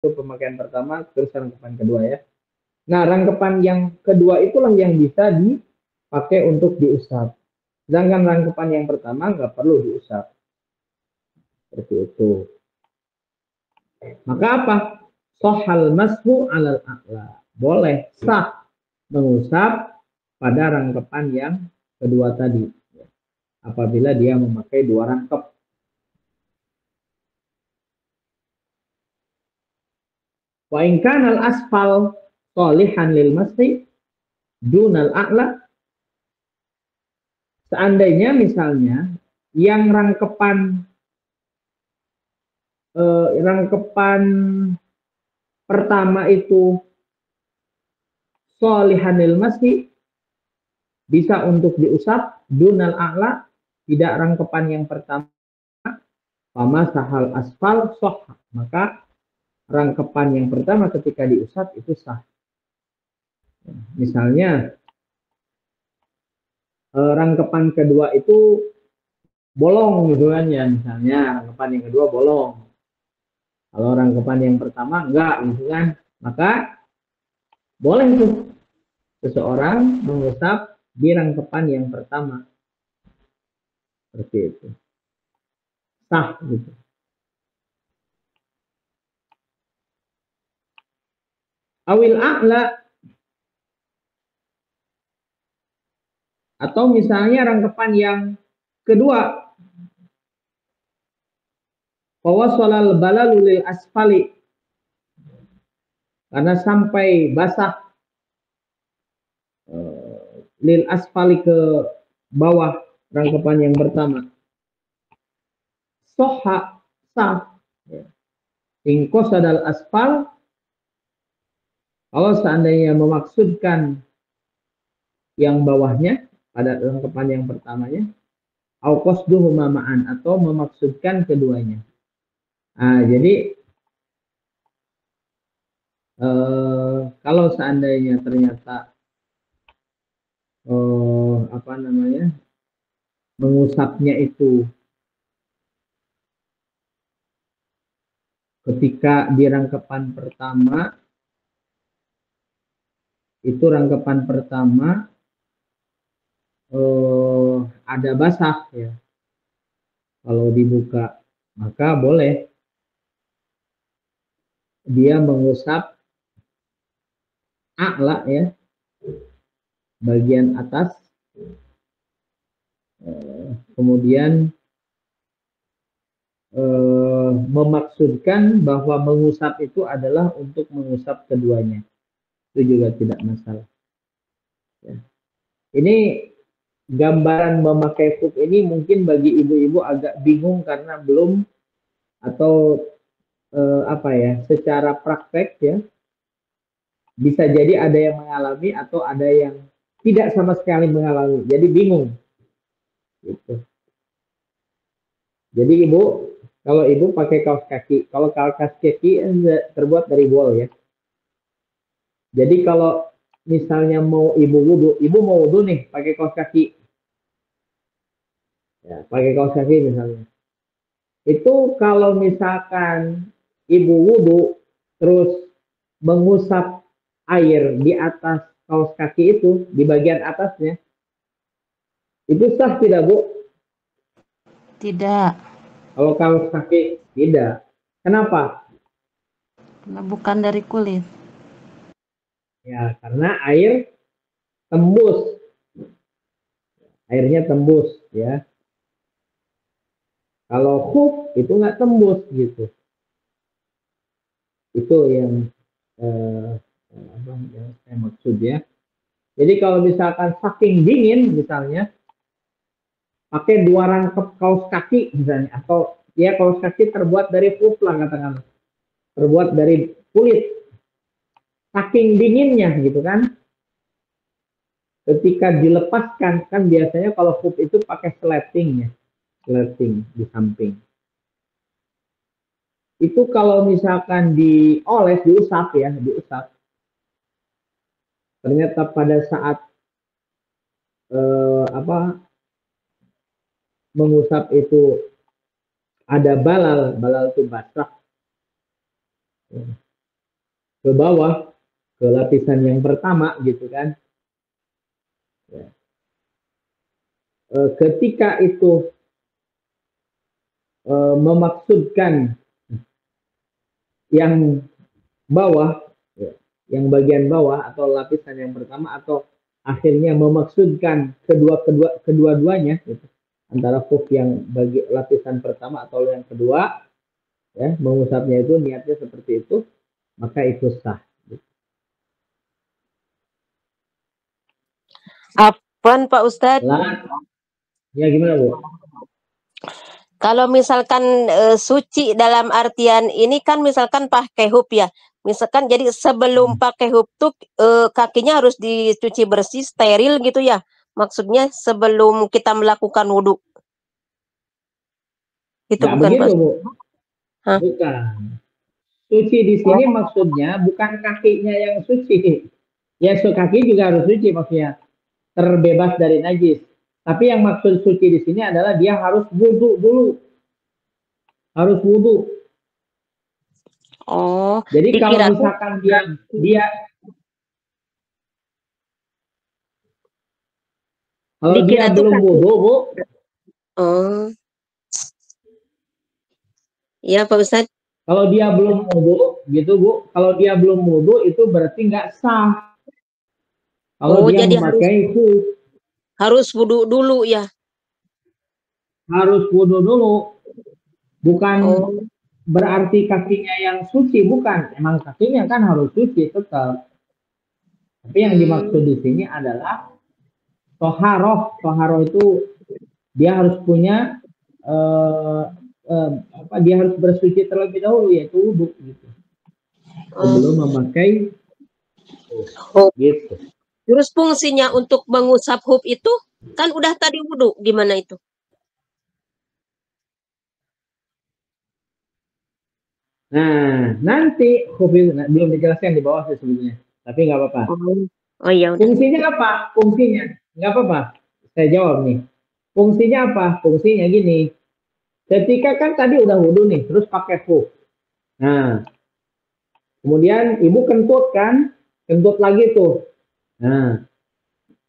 Itu pemakaian pertama, terus rangkapan kedua ya. Nah, rangkapan yang kedua itulah yang bisa dipakai untuk diusap. Sedangkan rangkapan yang pertama nggak perlu diusap. Seperti itu. Maka apa? Sohal mashu alal a'la. Boleh sah mengusap pada rangkapan yang kedua tadi. Apabila dia memakai dua rangkap. Wa in kana al-asfal sholihan lil masih dunal a'la. Seandainya misalnya yang rangkapan pertama itu sholihan lil masih bisa untuk diusap dunal a'la, tidak rangkapan yang pertama, pama sahal asfal soh, maka rangkapan yang pertama ketika diusap itu sah. Misalnya rangkapan kedua itu bolong gitu kan ya, misalnya rangkapan yang kedua bolong, kalau rangkapan yang pertama enggak gitu kan, maka boleh tuh seseorang mengusap di rangkapan yang pertama, seperti itu, sah gitu. Awil a'la, atau misalnya rangkapan yang kedua, fawassalal balalu lil asfali, karena sampai basah lil asfali ke bawah rangkapan yang pertama, soha sah, ingkos sadal asfal, kalau seandainya memaksudkan yang bawahnya pada rangkapan yang pertamanya, au qasduhuma ma'an, atau memaksudkan keduanya. Nah, jadi kalau seandainya ternyata apa namanya, mengusapnya itu ketika di rangkapan pertama, itu rangkapan pertama ada basah ya, kalau dibuka maka boleh dia mengusap a'la ya, bagian atas, kemudian memaksudkan bahwa mengusap itu adalah untuk mengusap keduanya, itu juga tidak masalah ya. Ini gambaran memakai khuf ini mungkin bagi ibu-ibu agak bingung karena belum, atau apa ya, secara praktek ya, bisa jadi ada yang mengalami atau ada yang tidak sama sekali mengalami, jadi bingung gitu. Jadi ibu, kalau ibu pakai kaos kaki, kalau kaos kaki terbuat dari wol ya, jadi kalau misalnya mau ibu mau wudhu nih pakai kaos kaki ya, pakai kaos kaki misalnya, itu kalau misalkan ibu wudhu terus mengusap air di atas kaos kaki itu, di bagian atasnya, itu sah tidak Bu? Tidak. Kalau kaos kaki tidak. Kenapa? Karena bukan dari kulit. Ya karena air tembus, airnya tembus ya. Kalau khuf itu nggak tembus gitu. Itu yang yang saya maksud ya. Jadi kalau misalkan saking dingin misalnya, pakai dua rangkap kaos kaki misalnya, atau ya kaos kaki terbuat dari khuf lah katakan, terbuat dari kulit, saking dinginnya gitu kan, ketika dilepaskan kan biasanya kalau khuf itu pakai sleting ya, sleting di samping. Itu kalau misalkan dioles, diusap ya, diusap, ternyata pada saat apa, mengusap itu ada balal, balal itu basah, ke bawah, ke lapisan yang pertama gitu kan. Ya. Ketika itu memaksudkan yang bawah, ya, yang bagian bawah atau lapisan yang pertama, atau akhirnya memaksudkan kedua-duanya gitu. Antara khuf yang bagi lapisan pertama atau yang kedua, ya, mengusapnya itu niatnya seperti itu, maka itu sah. Apaan Pak Ustadz? Lah, ya gimana Bu? Kalau misalkan suci dalam artian ini kan misalkan pakai hub ya. Misalkan jadi sebelum pakai hub tuh kakinya harus dicuci bersih, steril gitu ya. Maksudnya sebelum kita melakukan wudhu. Itu Nggak bukan Pak? begitu Bu. Hah? Bukan. Suci di sini maksudnya bukan kakinya yang suci. Ya, kaki juga harus suci maksudnya. Terbebas dari najis. Tapi yang maksud suci di sini adalah dia harus wudhu dulu. Harus wudhu. Oh, Jadi kalau dikira tuh misalkan dia kalau dia dikira tuh belum kaki. wudhu, Bu. Oh. Iya Pak Ustadz. Kalau dia belum wudhu, gitu Bu. Kalau dia belum wudhu itu berarti nggak sah. Kalau Oh, dia jadi memakai khuf, harus wudhu dulu ya. harus wudhu dulu. Bukan Oh. berarti kakinya yang suci, bukan. Emang kakinya kan harus suci tetap. Tapi yang dimaksud di sini adalah toharoh. Toharoh itu dia harus punya dia harus bersuci terlebih dahulu, yaitu wudhu gitu. Sebelum memakai Hub. gitu. Terus fungsinya untuk mengusap hub itu kan udah tadi wudhu, gimana itu? Nah, nanti belum dijelaskan di bawah sih sebetulnya, tapi nggak apa-apa. Oh iya udah. Fungsinya apa? Fungsinya nggak apa-apa. Saya jawab nih. Fungsinya apa? Fungsinya gini. Ketika kan tadi udah wudhu nih, terus pakai khuf. Nah, kemudian ibu kentut kan, kentut lagi tuh. Nah,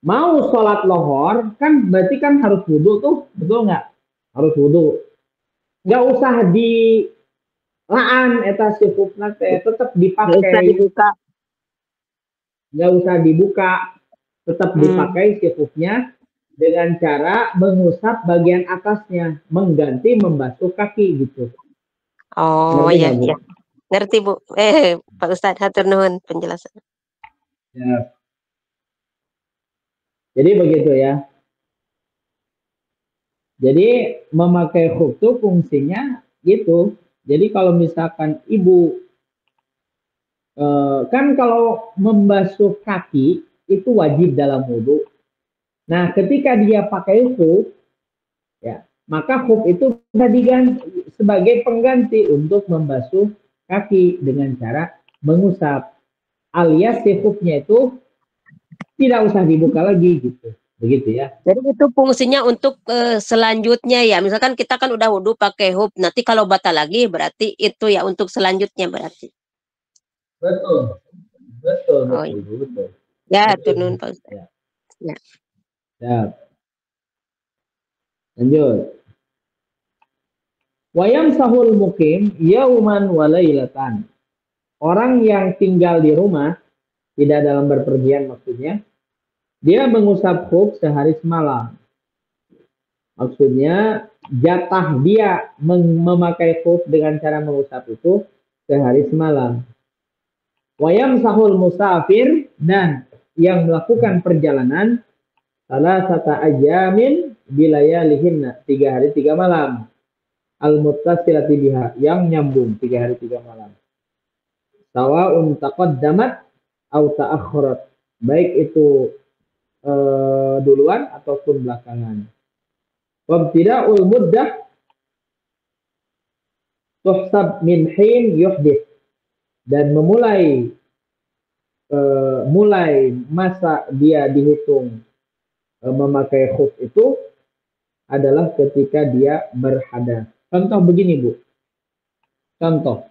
mau sholat lohor kan berarti kan harus wudhu tuh, betul nggak? Harus wudhu. Nggak usah di laan eta si khufna teh, tetap dipakai. Nggak usah dibuka, tetap dipakai si khufnya dengan cara mengusap bagian atasnya, mengganti membasuh kaki gitu. Oh Ngerti iya, nggak, Bu? iya. Ngerti Bu. Pak Ustadz, hatur nuhun penjelasan. Ya. Jadi begitu ya. Jadi memakai khuf itu fungsinya gitu. Jadi kalau misalkan ibu kan kalau membasuh kaki itu wajib dalam wudhu. Nah, ketika dia pakai khuf, ya, maka khuf itu bisa diganti sebagai pengganti untuk membasuh kaki dengan cara mengusap. Alias si khufnya itu tidak usah dibuka lagi gitu. Begitu ya. Jadi itu fungsinya untuk selanjutnya ya. Misalkan kita kan udah wudhu pakai hub. Nanti kalau batal lagi berarti itu ya untuk selanjutnya berarti. Betul. Betul, Oh, betul, iya. betul. Ya, Betul. turun Pak Ustadz. Ya. Ya. Ya. Lanjut. Wayam sahul mukim yauman walailatan. Orang yang tinggal di rumah, tidak dalam berpergian maksudnya, dia mengusap khuf sehari semalam. Maksudnya jatah dia memakai khuf dengan cara mengusap itu sehari semalam. Wayam sahul musafir, dan yang melakukan perjalanan salah satu ajamin bilayalihinna, 3 hari 3 malam. Al-muttasilati biha, yang nyambung 3 hari 3 malam. Sawa'un taqaddamat au ta'akhkharat, baik itu duluan ataupun belakangan. Wabtida'ul muddah tuhsab min hin yuhdith, dan mulai masa dia dihitung memakai khuf itu adalah ketika dia berhadas. Contoh begini, Bu. Contoh.